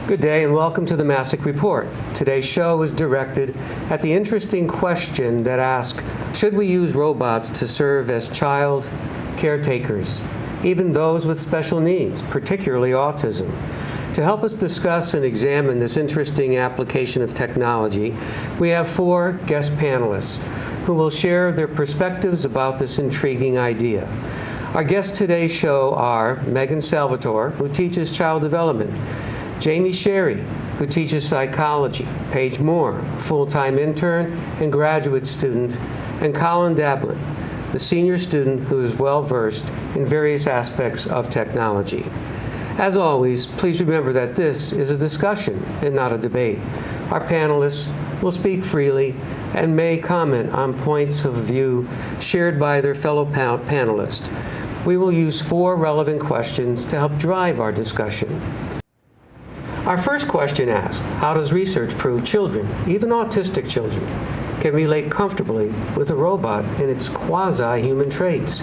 Good day and welcome to the Masuk Report. Today's show is directed at the interesting question that asks, should we use robots to serve as child caretakers, even those with special needs, particularly autism? To help us discuss and examine this interesting application of technology, we have four guest panelists who will share their perspectives about this intriguing idea. Our guests today's show are Megan Salvatore, who teaches child development, Jamie Sherry, who teaches psychology, Paige Moore, full-time intern and graduate student, and Colin Dablin, the senior student who is well-versed in various aspects of technology. As always, please remember that this is a discussion and not a debate. Our panelists will speak freely and may comment on points of view shared by their fellow panelists. We will use four relevant questions to help drive our discussion. Our first question asks, how does research prove children, even autistic children, can relate comfortably with a robot in its quasi-human traits?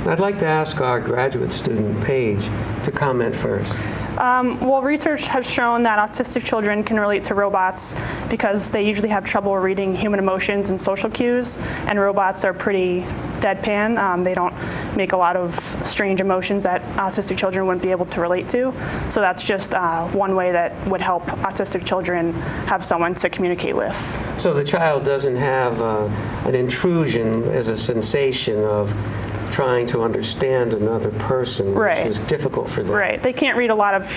I'd like to ask our graduate student, Paige, to comment first. Well, research has shown that autistic children can relate to robots because they usually have trouble reading human emotions and social cues, and robots are pretty deadpan. They don't make a lot of strange emotions that autistic children wouldn't be able to relate to. So that's just one way that would help autistic children have someone to communicate with. So the child doesn't have an intrusion as a sensation of trying to understand another person, which is difficult for them. Right. They can't read a lot of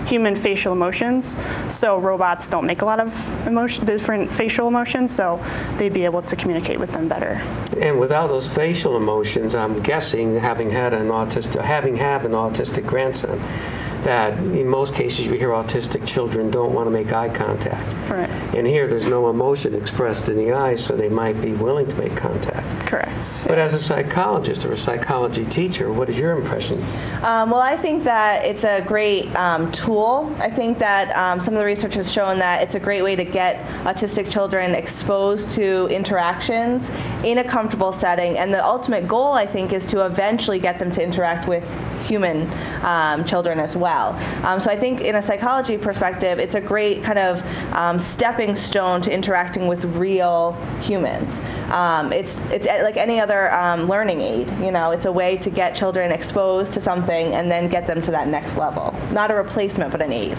human facial emotions, so robots don't make a lot of different facial emotions, so they'd be able to communicate with them better. And without those facial emotions, I'm guessing, having had an autistic grandson, that in most cases you hear autistic children don't want to make eye contact. Right. And here there's no emotion expressed in the eyes, so they might be willing to make contact. Correct. But as a psychologist or a psychology teacher, what is your impression? Well, I think that it's a great tool. I think that some of the research has shown that it's a great way to get autistic children exposed to interactions in a comfortable setting. And the ultimate goal, I think, is to eventually get them to interact with human children as well. So I think in a psychology perspective, it's a great kind of stepping stone to interacting with real humans. It's like any other learning aid. You know, it's a way to get children exposed to something and then get them to that next level. Not a replacement, but an aid.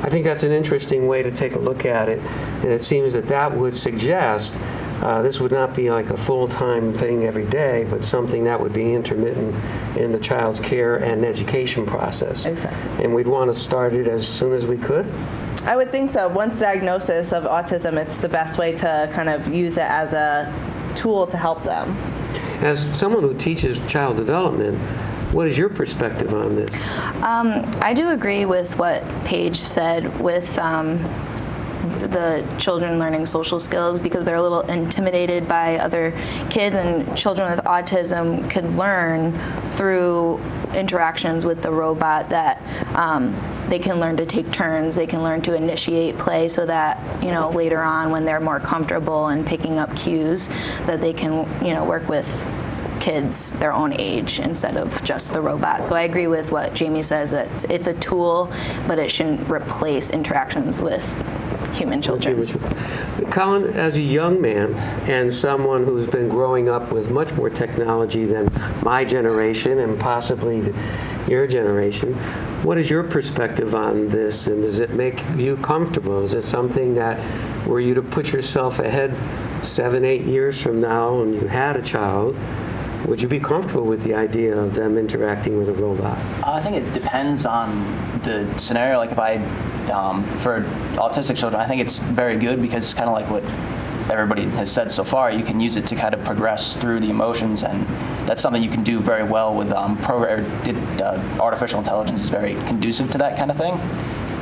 I think that's an interesting way to take a look at it, and it seems that that would suggest this would not be like a full-time thing every day, but something that would be intermittent in the child's care and education process. Exactly. And we'd want to start it as soon as we could? I would think so. Once diagnosis of autism, it's the best way to kind of use it as a tool to help them. As someone who teaches child development, what is your perspective on this? I do agree with what Paige said with the children learning social skills, because they're a little intimidated by other kids, and children with autism could learn through interactions with the robot that they can learn to take turns, they can learn to initiate play, so that, you know, later on when they're more comfortable in picking up cues, that they can, you know, work with kids their own age instead of just the robot. So I agree with what Jamie says, that it's a tool, but it shouldn't replace interactions with human children. Colin, as a young man and someone who's been growing up with much more technology than my generation and possibly your generation, what is your perspective on this, and does it make you comfortable? Is it something that, were you to put yourself ahead 7-8 years from now and you had a child, would you be comfortable with the idea of them interacting with a robot? I think it depends on the scenario. Like if for autistic children, I think it's very good because it's kind of like what everybody has said so far. You can use it to kind of progress through the emotions, and that's something you can do very well with artificial intelligence is very conducive to that kind of thing,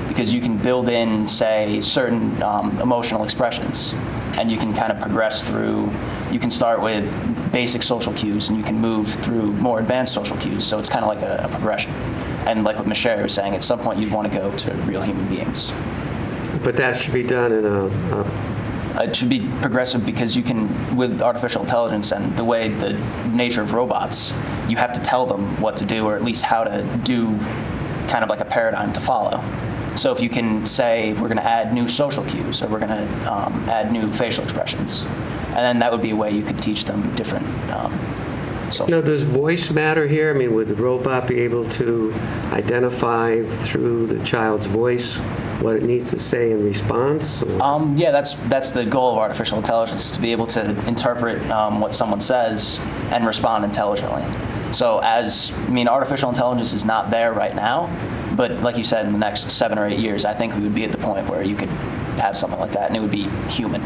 because you can build in, say, certain emotional expressions, and you can kind of progress through. You can start with basic social cues, and you can move through more advanced social cues. So it's kind of like a progression. And like what Ms. Sherry was saying, at some point you'd want to go to real human beings. But that should be done in It should be progressive because you can, with artificial intelligence and the way the nature of robots, you have to tell them what to do, or at least how to do, kind of like a paradigm to follow. So if you can say, we're going to add new social cues, or we're going to add new facial expressions, and then that would be a way you could teach them different social. Now, does voice matter here? I mean, would the robot be able to identify through the child's voice what it needs to say in response? Yeah, that's the goal of artificial intelligence, is to be able to interpret what someone says and respond intelligently. So artificial intelligence is not there right now, but like you said, in the next 7 or 8 years, I think we would be at the point where you could have something like that, and it would be human.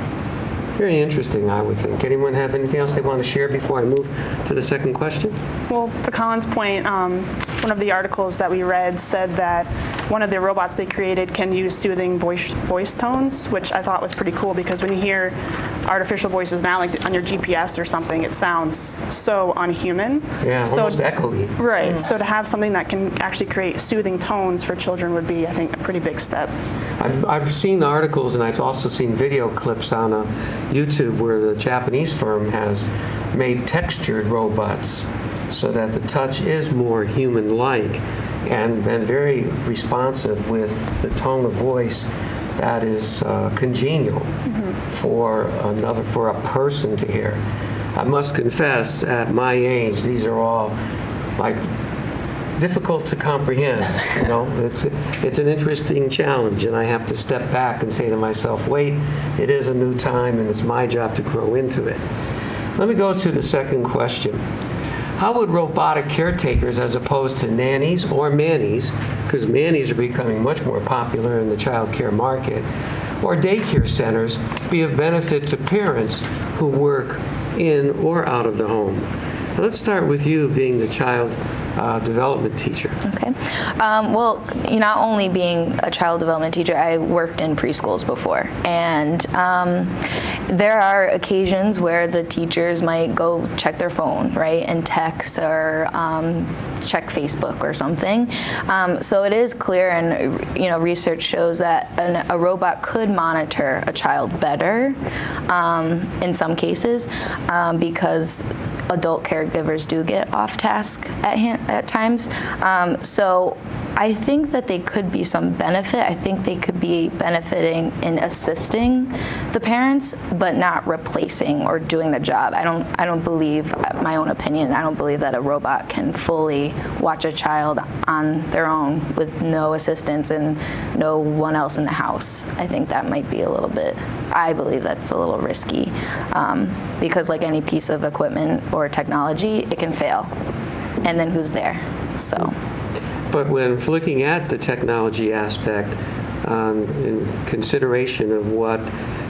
Very interesting, I would think. Anyone have anything else they want to share before I move to the second question? Well, to Colin's point, one of the articles that we read said that one of the robots they created can use soothing voice tones, which I thought was pretty cool, because when you hear artificial voices now, like on your GPS or something, it sounds so unhuman. Yeah, almost echoey. Right. So to have something that can actually create soothing tones for children would be, I think, a pretty big step. I've seen the articles, and I've also seen video clips on YouTube where the Japanese firm has made textured robots so that the touch is more human-like and very responsive with the tone of voice that is congenial for a person to hear. I must confess, at my age, these are all like difficult to comprehend. It's an interesting challenge, and I have to step back and say to myself, wait, it is a new time, and it's my job to grow into it. Let me go to the second question. How would robotic caretakers, as opposed to nannies or mannies, because mannies are becoming much more popular in the child care market, or daycare centers, be of benefit to parents who work in or out of the home? Now, let's start with you being the child development teacher. Okay. Well, not only being a child development teacher, I worked in preschools before. And there are occasions where the teachers might go check their phone, right, and text or check Facebook or something. So it is clear, and research shows that a robot could monitor a child better in some cases because adult caregivers do get off task at times. So I think that they could be some benefit. I think they could be benefiting in assisting the parents, but not replacing or doing the job. I don't believe, my own opinion, I don't believe that a robot can fully watch a child on their own with no assistance and no one else in the house. I think that might be I believe that's a little risky because like any piece of equipment or technology, it can fail. And then who's there? So. But when looking at the technology aspect, in consideration of what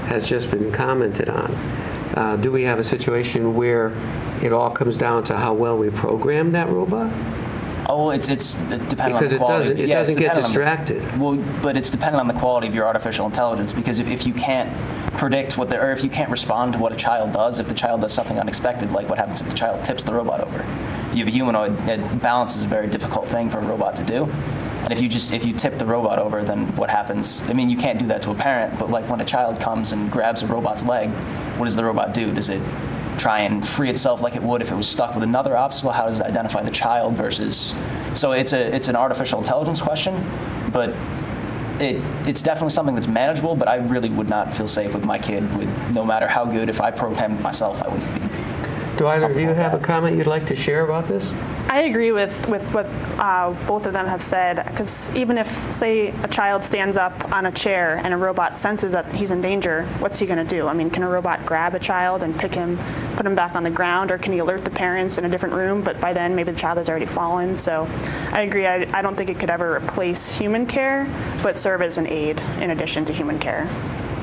has just been commented on, do we have a situation where it all comes down to how well we program that robot? Oh, it's dependent on Because the quality. it doesn't get distracted. But it's dependent on the quality of your artificial intelligence, because if you can't predict or if you can't respond to what a child does, if the child does something unexpected, like what happens if the child tips the robot over. If you have a humanoid, balance is a very difficult thing for a robot to do. And if you tip the robot over, then what happens? I mean, you can't do that to a parent, but like when a child comes and grabs a robot's leg, what does the robot do? Does it try and free itself like it would if it was stuck with another obstacle? How does it identify the child versus? So it's an artificial intelligence question, but it's definitely something that's manageable, but I really would not feel safe with my kid, no matter how good. If I programmed myself, I wouldn't be. Do either of you have a comment you'd like to share about this? I agree with what both of them have said, because even if, say, a child stands up on a chair and a robot senses that he's in danger, what's he going to do? I mean, can a robot grab a child and put him back on the ground, or can he alert the parents in a different room, but by then maybe the child has already fallen? So I agree. I don't think it could ever replace human care, but serve as an aid in addition to human care.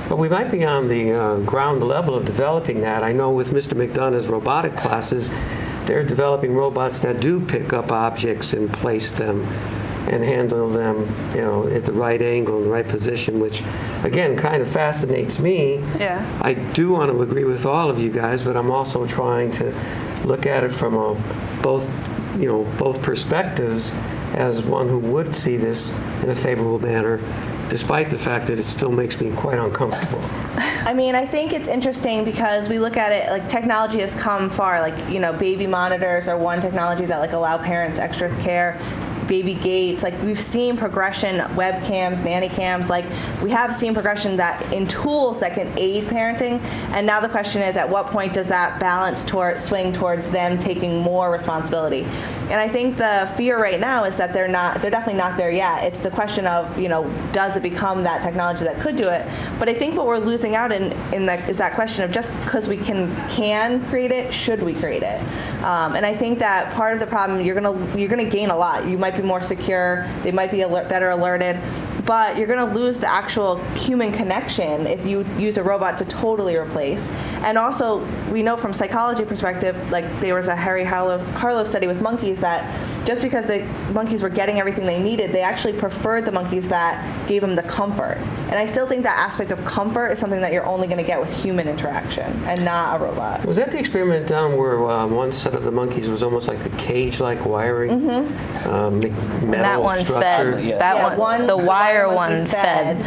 But we might be on the ground level of developing that. I know with Mr. McDonough's robotic classes, they're developing robots that do pick up objects and place them and handle them, at the right angle, in the right position, which, again, kind of fascinates me. Yeah. I do want to agree with all of you guys, but I'm also trying to look at it from both perspectives as one who would see this in a favorable manner, despite the fact that it still makes me quite uncomfortable. I mean, I think it's interesting because we look at it like technology has come far. Like, baby monitors are one technology that allow parents extra care. baby gates. Like we've seen progression, webcams, nanny cams. Like we have seen progression that in tools that can aid parenting. And now the question is, at what point does that balance swing towards them taking more responsibility? And I think the fear right now is that they're definitely not there yet. It's the question of, does it become that technology that could do it? But I think what we're losing out is that question of just because we can create it, should we create it? And I think that part of the problem, you're gonna gain a lot. You might be more secure. They might be better alerted. But you're going to lose the actual human connection if you use a robot to totally replace. And also, we know from psychology perspective, like there was a Harry Harlow study with monkeys that just because the monkeys were getting everything they needed, they actually preferred the monkeys that gave them the comfort. And I still think that aspect of comfort is something that you're only going to get with human interaction and not a robot. Was that the experiment done where one set of the monkeys was almost like a cage-like wiring? And that Metal one structure? fed. Yeah. That one, the wire one fed.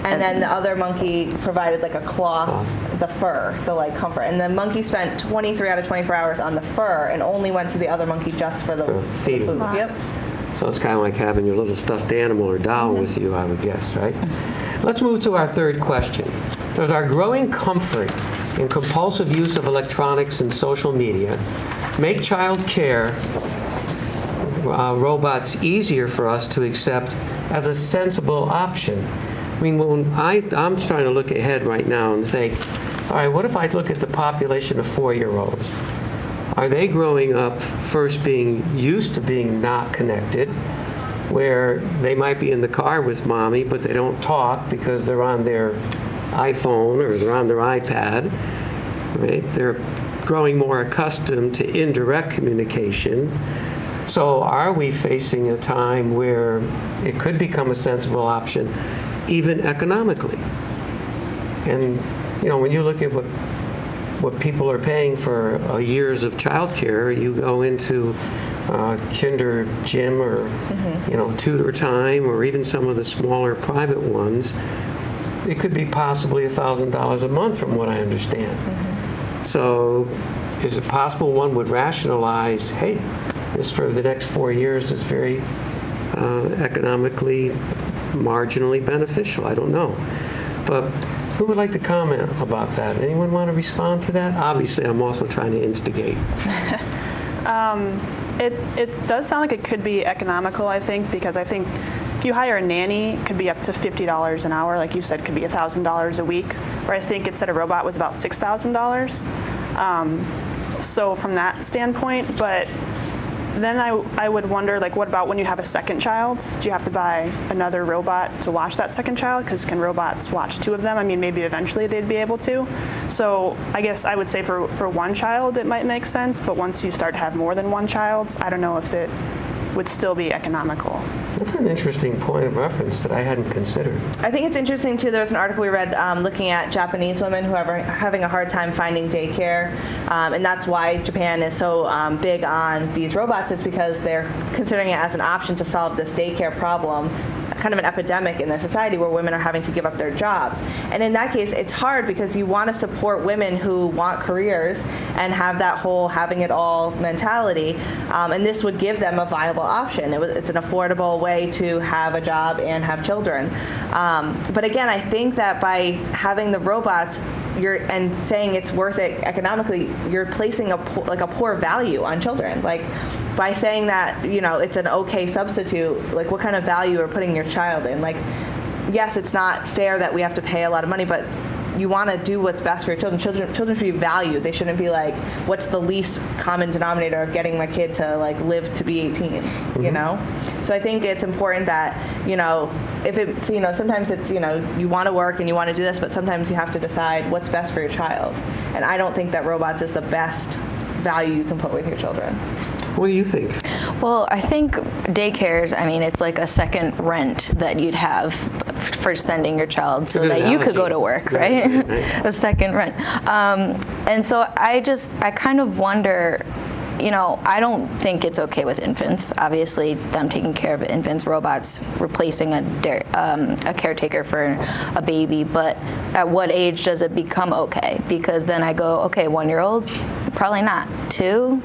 And then the other monkey provided like a cloth, the fur, the like comfort. And the monkey spent 23 out of 24 hours on the fur and only went to the other monkey just for the feeding. food. Yep. So it's kind of like having your little stuffed animal or doll with you, I would guess, right? Let's move to our third question. Does our growing comfort in compulsive use of electronics and social media make child care robots easier for us to accept as a sensible option? I mean, when I'm trying to look ahead right now and think, all right, what if I look at the population of 4-year-olds? Are they growing up first being used to being not connected, where they might be in the car with mommy, but they don't talk because they're on their iPhone or they're on their iPad, right? They're growing more accustomed to indirect communication. So are we facing a time where it could become a sensible option, even economically? And, when you look at what people are paying for years of childcare, you go into kinder gym or, tutor time, or even some of the smaller private ones, it could be possibly $1,000 a month from what I understand. So is it possible one would rationalize, hey, this for the next 4 years is very economically, marginally beneficial? I don't know. But who would like to comment about that? Anyone want to respond to that? Obviously, I'm also trying to instigate. It does sound like it could be economical, I think, because I think if you hire a nanny, it could be up to $50 an hour. Like you said, could be $1,000 a week. Where I think it said a robot was about $6,000. So from that standpoint, but then I would wonder, like, what about when you have a second child? Do you have to buy another robot to watch that second child? Because can robots watch 2 of them? I mean, maybe eventually they'd be able to. So I guess I would say for one child it might make sense, but once you start to have more than one child, I don't know if it would still be economical. That's an interesting point of reference that I hadn't considered. I think it's interesting, too. There was an article we read looking at Japanese women who are having a hard time finding daycare. And that's why Japan is so big on these robots, is because they're considering it as an option to solve this daycare problem, kind of an epidemic in their society where women are having to give up their jobs. And in that case, it's hard because you want to support women who want careers and have that whole having it all mentality. And this would give them a viable option. It's an affordable way to have a job and have children. But again, I think that by having the robots and saying it's worth it economically, you're placing a poor value on children. Like by saying that, it's an okay substitute, like what kind of value are putting your child in? Like, yes, it's not fair that we have to pay a lot of money, but you want to do what's best for your children. Children should be valued. They shouldn't be like, what's the least common denominator of getting my kid to like live to be 18, So I think it's important that, if it's, sometimes it's, you want to work and you want to do this, but sometimes you have to decide what's best for your child. And I don't think that robots is the best value you can put with your children. What do you think? Well, I think daycares, it's like a second rent that you'd have for sending your child so that you could go to work, right? A second rent. And so I kind of wonder, I don't think it's okay with infants. Obviously, them taking care of infants, robots replacing a caretaker for a baby. But at what age does it become okay? Because then I go, okay, 1-year-old, probably not. 2,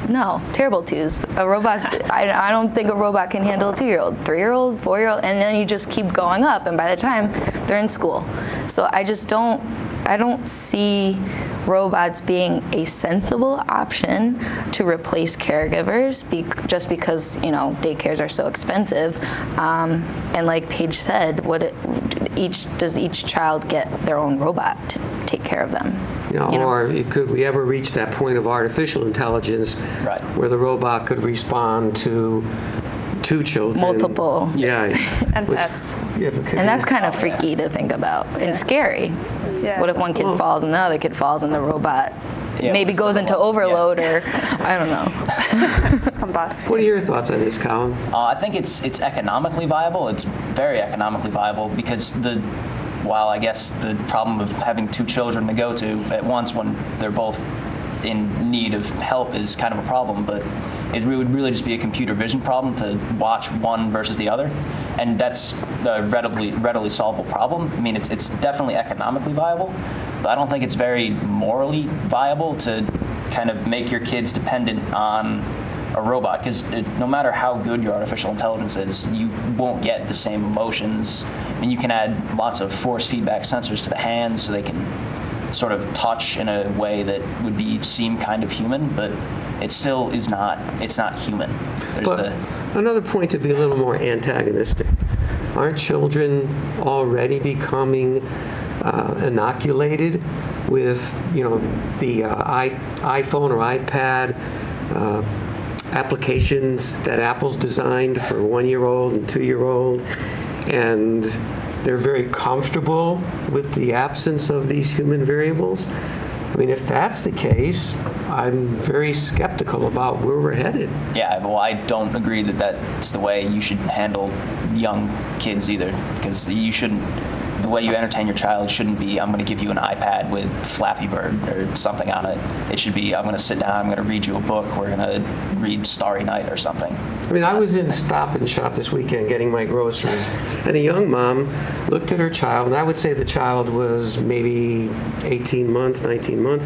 No, terrible twos. A robot, I don't think a robot can handle a 2-year-old, 3-year-old, 4-year-old, and then you just keep going up, and by the time they're in school. So I don't see robots being a sensible option to replace caregivers just because, daycares are so expensive. And like Paige said, does each child get their own robot to take care of them? Or could we ever reach that point of artificial intelligence Right. where the robot could respond to two children? Multiple. Yeah. And pets. Yeah, because And that's kind of freaky to think about and scary. Yeah. What if one kid falls and the other kid falls and the robot Yeah, maybe what's goes the into level? overload or I don't know. Just combust. What are your thoughts on this, Colin? I think it's economically viable. It's very economically viable because while I guess the problem of having 2 children to go to at once when they're both in need of help is kind of a problem, but it would really just be a computer vision problem to watch one versus the other, and that's a readily solvable problem. I mean, it's definitely economically viable, but I don't think it's very morally viable to kind of make your kids dependent on a robot, because no matter how good your artificial intelligence is, you won't get the same emotions. I mean, you can add lots of force feedback sensors to the hands so they can sort of touch in a way that would seem kind of human, but it still is not. It's not human. But another point to be a little more antagonistic. Aren't children already becoming inoculated with, the iPhone or iPad applications that Apple's designed for 1-year-old and 2-year-old, and they're very comfortable with the absence of these human variables? I mean, if that's the case, I'm very skeptical about where we're headed. Yeah, well, I don't agree that that's the way you should handle young kids either, because the way you entertain your child shouldn't be, I'm going to give you an iPad with Flappy Bird or something on it. It should be, I'm going to sit down, I'm going to read you a book, we're going to read Starry Night or something. I mean, I was in Stop and Shop this weekend getting my groceries, and a young mom looked at her child, and I would say the child was maybe 18 months, 19 months,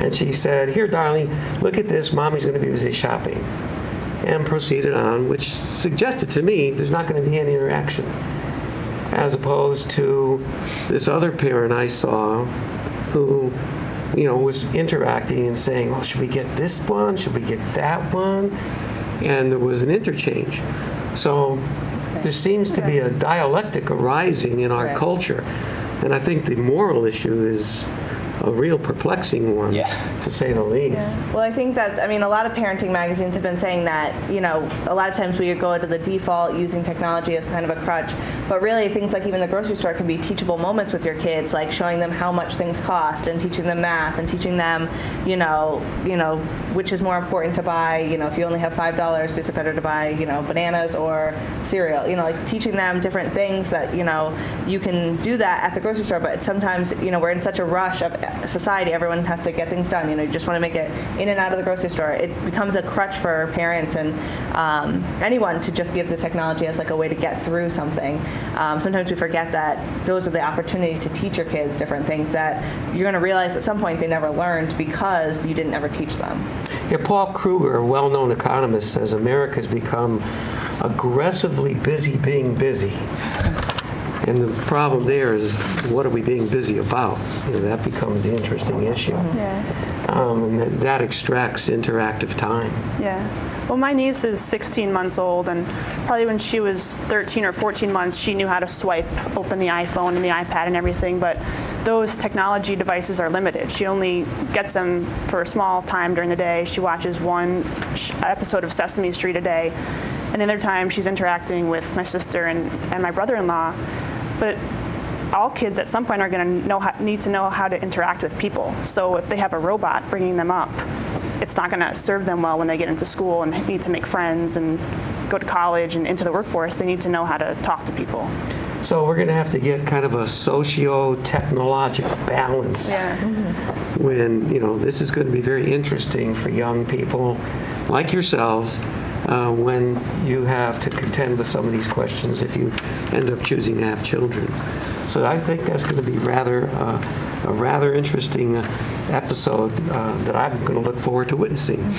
and she said, "Here, darling, look at this. Mommy's going to be busy shopping," and proceeded on, which suggested to me there's not going to be any interaction, as opposed to this other parent I saw who, was interacting and saying, "Oh, should we get this one? Should we get that one?" And there was an interchange. So there seems to be a dialectic arising in our culture. And I think the moral issue is a real perplexing one, to say the least. Yeah. Well, I think a lot of parenting magazines have been saying that, a lot of times we go to the default using technology as kind of a crutch, but really things like even the grocery store can be teachable moments with your kids, like showing them how much things cost and teaching them math and teaching them, which is more important to buy, if you only have $5, is it better to buy, bananas or cereal, like teaching them different things that, you can do that at the grocery store, but sometimes, we're in such a rush of society, everyone has to get things done. You just want to make it in and out of the grocery store. It becomes a crutch for parents and anyone to just give the technology as like a way to get through something. Sometimes we forget that those are the opportunities to teach your kids different things that you're going to realize at some point they never learned because you didn't ever teach them. Yeah, Paul Kruger, a well-known economist, says America's become aggressively busy being busy. And the problem there is, what are we being busy about? That becomes the interesting issue. And that extracts interactive time. Yeah. Well, my niece is 16 months old, and probably when she was 13 or 14 months, she knew how to swipe open the iPhone and the iPad and everything, but those technology devices are limited. She only gets them for a small time during the day. She watches one episode of Sesame Street a day, and the other time she's interacting with my sister and my brother-in-law. But all kids at some point are going to need to know how to interact with people. So if they have a robot bringing them up, it's not going to serve them well when they get into school and need to make friends and go to college and into the workforce. They need to know how to talk to people. So we're going to have to get kind of a socio-technological balance. When, this is going to be very interesting for young people like yourselves when you have to contend with some of these questions if you end up choosing to have children. So I think that's going to be a rather interesting episode that I'm going to look forward to witnessing.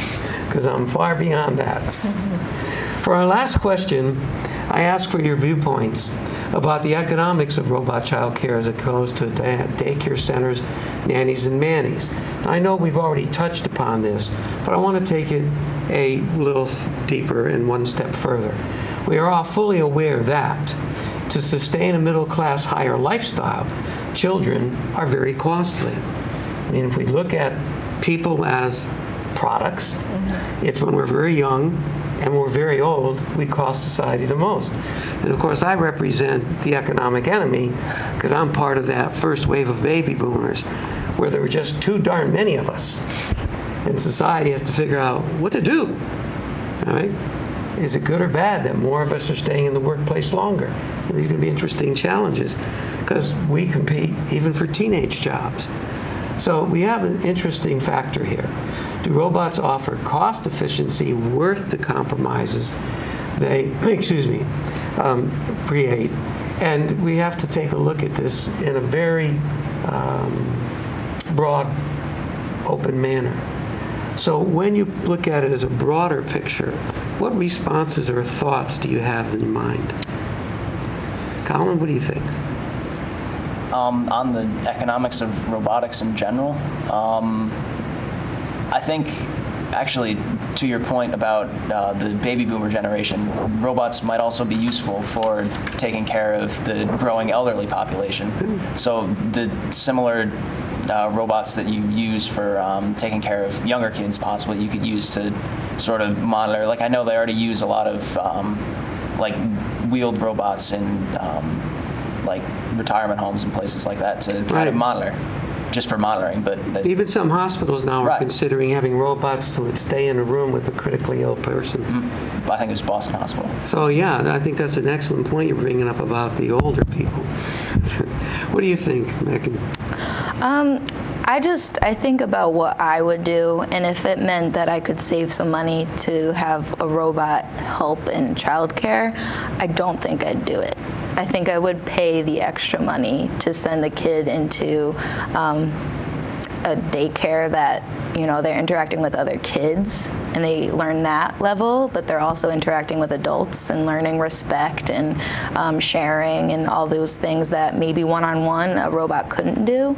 because I'm far beyond that. For our last question, I ask for your viewpoints about the economics of robot childcare as opposed to daycare centers, nannies, and mannies. I know we've already touched upon this, but I want to take it a little deeper and one step further. We are all fully aware that to sustain a middle-class higher lifestyle, children are very costly. I mean, if we look at people as products, it's when we're very young and when we're very old, we cost society the most. And of course, I represent the economic enemy because I'm part of that first wave of baby boomers where there were just too darn many of us. And society has to figure out what to do. All right? Is it good or bad that more of us are staying in the workplace longer? And these are going to be interesting challenges because we compete even for teenage jobs. So we have an interesting factor here. Do robots offer cost efficiency worth the compromises they create? And we have to take a look at this in a very broad, open manner. So when you look at it as a broader picture, what responses or thoughts do you have in mind? Colin, what do you think? On the economics of robotics in general, I think, actually, to your point about the baby boomer generation, robots might also be useful for taking care of the growing elderly population. So the similar robots that you use for taking care of younger kids, possibly, you could use to sort of monitor. Like, I know they already use a lot of like wheeled robots in like retirement homes and places like that to kind of monitor, just for monitoring. But even some hospitals now are considering having robots to stay in a room with a critically ill person. I think it was Boston Hospital. So yeah, I think that's an excellent point you're bringing up about the older people. What do you think, Megan? I think about what I would do, and if it meant that I could save some money to have a robot help in childcare, I don't think I'd do it. I think I would pay the extra money to send the kid into a daycare that, you know, they're interacting with other kids and they learn that level, but they're also interacting with adults and learning respect and sharing and all those things that maybe one-on-one a robot couldn't do.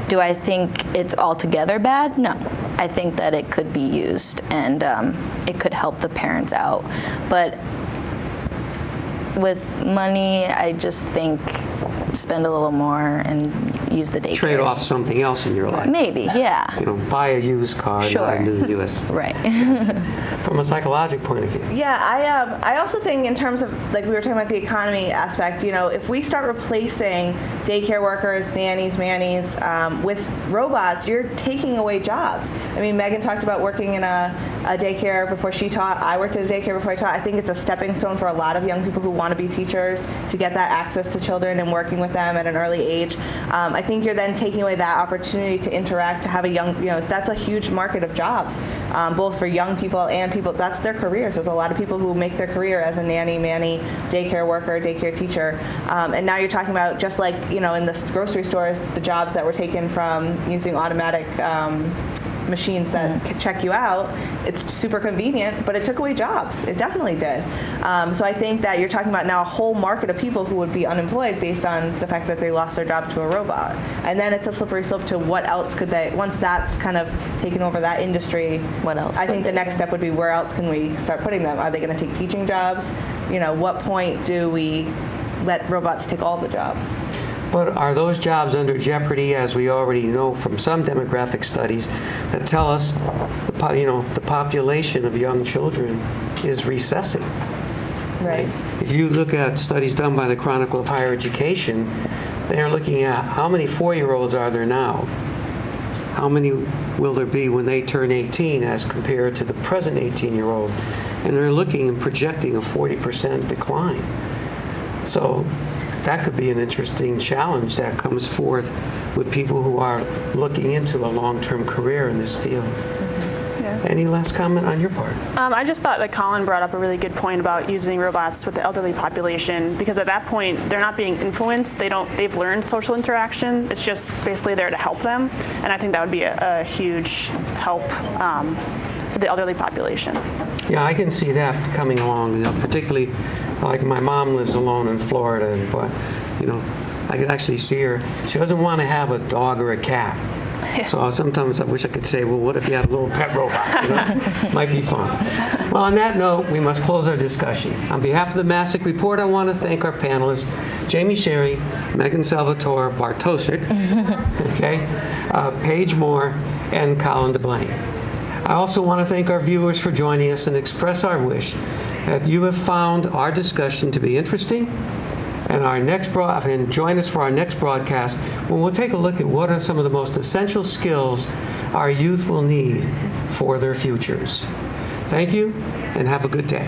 Do I think it's altogether bad? No. I think that it could be used and it could help the parents out. But with money, I just think spend a little more and use the daycare. Trade off something else in your life. Maybe, yeah. You know, buy a used car, not a new US. Right. From a psychological point of view. Yeah, I also think in terms of, like we were talking about the economy aspect, you know, if we start replacing daycare workers, nannies, mannies with robots, you're taking away jobs. I mean, Megan talked about working in a daycare before she taught. I worked at a daycare before I taught. I think it's a stepping stone for a lot of young people who want to be teachers to get that access to children and working with them at an early age. I think you're then taking away that opportunity to interact, to have a young, you know, that's a huge market of jobs, both for young people and people, that's their careers. There's a lot of people who make their career as a nanny, manny, daycare worker, daycare teacher. And now you're talking about, just like, you know, in the grocery stores, the jobs that were taken from using automatic machines that can check you out. It's super convenient, but it took away jobs. It definitely did. So I think that you're talking about now a whole market of people who would be unemployed based on the fact that they lost their job to a robot. And then it's a slippery slope to what else could they, once that's kind of taken over that industry, what else? I think the next step would be, where else can we start putting them? Are they going to take teaching jobs? You know, what point do we let robots take all the jobs? But are those jobs under jeopardy, as we already know from some demographic studies that tell us the population of young children is recessing? Right. If you look at studies done by the Chronicle of Higher Education, they are looking at how many 4-year-olds are there now, how many will there be when they turn 18 as compared to the present 18-year-old, and they're looking and projecting a 40% decline. So that could be an interesting challenge that comes forth with people who are looking into a long-term career in this field. Yeah. Any last comment on your part? I just thought that Colin brought up a really good point about using robots with the elderly population, because at that point they're not being influenced. They've learned social interaction. It's just basically there to help them, and I think that would be a huge help for the elderly population. Yeah, I can see that coming along, particularly like my mom lives alone in Florida, and I could actually see her. She doesn't want to have a dog or a cat. So sometimes I wish I could say, well, what if you had a little pet robot? Might be fun. Well, on that note, we must close our discussion. On behalf of the Masuk Report, I want to thank our panelists, Jamie Sherry, Megan Salvatore Bartosik, Paige Moore, and Colin DeBlanc. I also want to thank our viewers for joining us and express our wish that you have found our discussion to be interesting, and join us for our next broadcast when we'll take a look at what are some of the most essential skills our youth will need for their futures. Thank you, and have a good day.